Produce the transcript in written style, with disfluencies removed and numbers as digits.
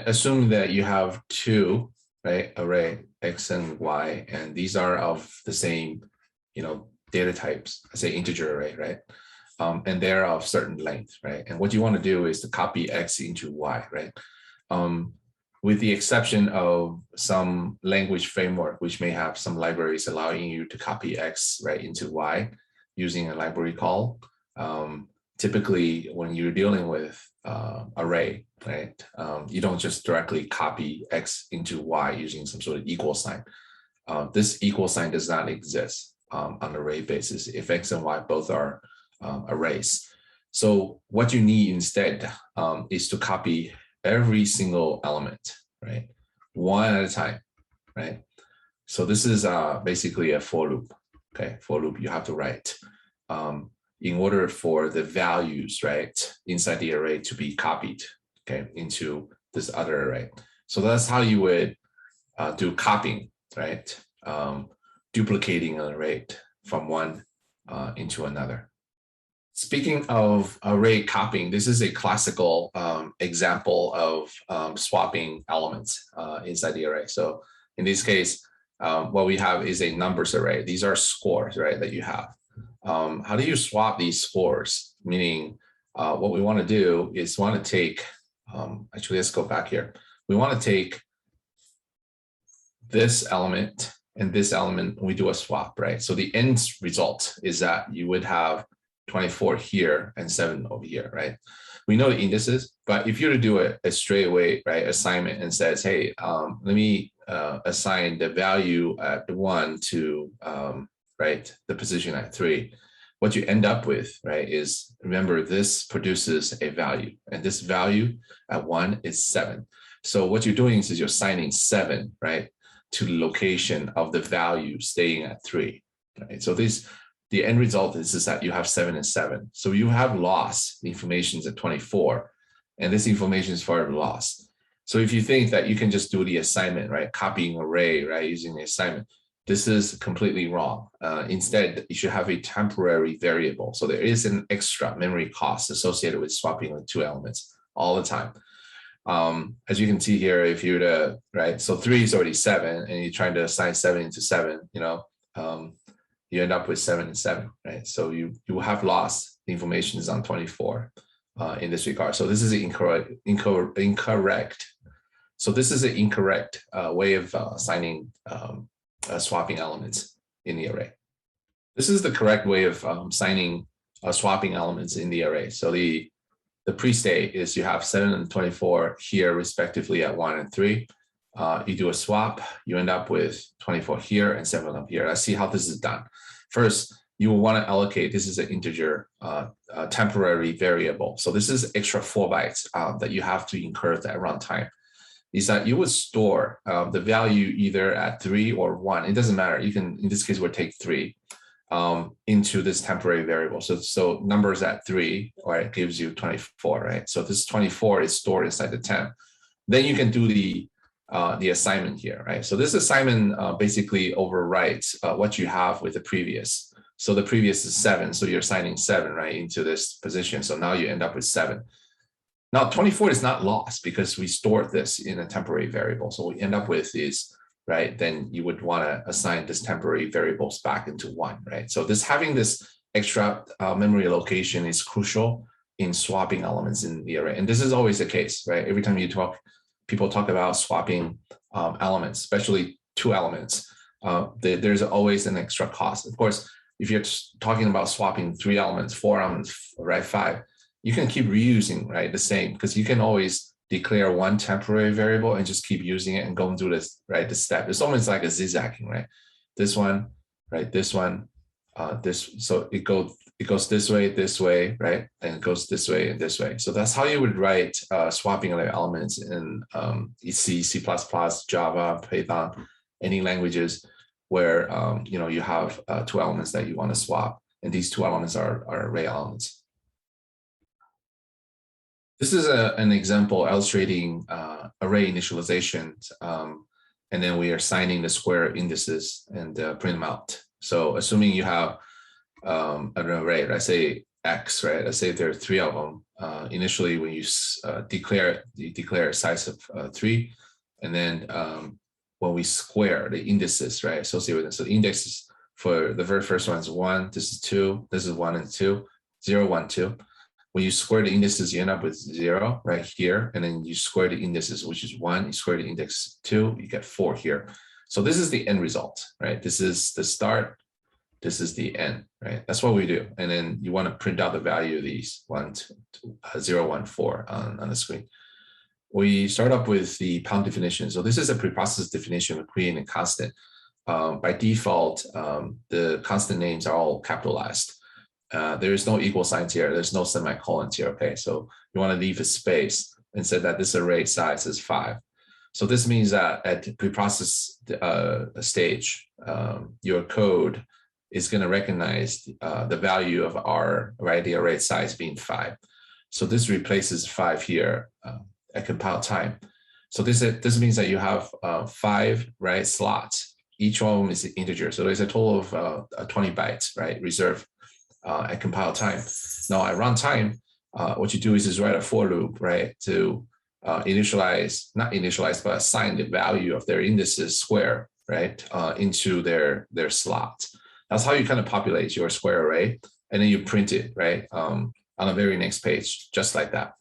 assume that you have two, right, array X and Y, and these are of the same, data types, I say integer array, right? And they're of certain length, right? And what you want to do is to copy X into Y, right? With the exception of some language framework, which may have some libraries allowing you to copy X right into Y using a library call. Typically, when you're dealing with array, right, you don't just directly copy X into Y using some sort of equal sign. This equal sign does not exist on array basis if X and Y both are arrays. So what you need instead is to copy every single element, right? One at a time, right? So this is basically a for loop, okay? For loop you have to write in order for the values, right, inside the array to be copied, okay, into this other array. So that's how you would do copying, right? Duplicating an array from one into another. Speaking of array copying, this is a classical example of swapping elements inside the array. So in this case, what we have is a numbers array. These are scores, right, that you have. How do you swap these scores? Meaning, what we want to do is want to take, actually, let's go back here. We want to take this element and this element, we do a swap, right? So the end result is that you would have 24 here and 7 over here, right? We know the indices, but if you were to do a straightaway, right, assignment and says, hey, let me assign the value at 1 to, right, the position at 3, what you end up with, right, is, remember, this produces a value, and this value at 1 is 7. So what you're doing is you're assigning 7, right, to the location of the value staying at 3, right? So the end result is that you have 7 and 7. So you have lost the information at 24, and this information is forever lost. So if you think that you can just do the assignment, right, copying array, right, using the assignment, this is completely wrong. Instead, you should have a temporary variable. So there is an extra memory cost associated with swapping the two elements all the time. As you can see here, if you were to, right, so 3 is already 7, and you're trying to assign 7 into 7, you end up with 7 and 7, right? So you will have lost the information is on 24 in this regard. So this is incorrect. So this is an incorrect way of assigning swapping elements in the array. This is the correct way of assigning swapping elements in the array. So the pre-state is you have 7 and 24 here respectively at 1 and 3. You do a swap, you end up with 24 here and 7 up here. Let's see how this is done. First, you will want to allocate, this is an integer temporary variable. So this is extra 4 bytes that you have to incur at runtime. Is that you would store the value either at 3 or 1. It doesn't matter. You can, in this case, we'll take 3 into this temporary variable. So numbers at 3, right, gives you 24, right? So this 24 is stored inside the temp. Then you can do the assignment here, right? So this assignment basically overwrites what you have with the previous. So the previous is 7, so you're assigning 7, right, into this position. So now you end up with 7. Now 24 is not lost because we stored this in a temporary variable. So what we end up with is, right, then you would want to assign this temporary variables back into 1, right? So having this extra memory allocation is crucial in swapping elements in the array. And this is always the case, right? Every time people talk about swapping elements, especially 2 elements, there's always an extra cost. Of course, if you're talking about swapping 3 elements, 4 elements, right, 5, you can keep reusing, right, the same, because you can always declare one temporary variable and just keep using it and go and do this, right, the step. It's almost like a zigzagging, right? This one, right, this one, this, so it goes this way, right? And it goes this way and this way. So that's how you would write swapping of elements in C, C++, Java, Python, any languages where you have 2 elements that you want to swap, and these 2 elements are array elements. This is an example illustrating array initialization, and then we are assigning the square indices and print them out. So assuming you have an array, let's say X, right? Let's say there are 3 of them. Initially, when you declare a size of 3, and then when we square the indices, right, associated with it. So the indexes for the very first one is 1, this is 2, this is 1 and 2, 0, 1, 2. When you square the indices, you end up with 0 right here, and then you square the indices, which is 1, you square the index 2, you get 4 here. So this is the end result, right? This is the start, this is the end, right? That's what we do. And then you want to print out the value of these 1, 2, 0, 1, 4 on the screen. We start up with the pound definition. So this is a preprocessed definition of creating a constant. By default, the constant names are all capitalized. There is no equal signs here. There's no semicolons here, okay? So you want to leave a space and say that this array size is 5. So this means that at preprocess stage, your code is going to recognize the value of R, right, the array size being 5. So this replaces 5 here at compile time. So this means that you have 5, right, slots. Each one of them is an integer. So there's a total of 20 bytes, right, reserved at compile time. Now at runtime, what you do is write a for loop, right, to not initialize, but assign the value of their indices square, right, into their slot. That's how you kind of populate your square array, and then you print it, right, on the very next page, just like that.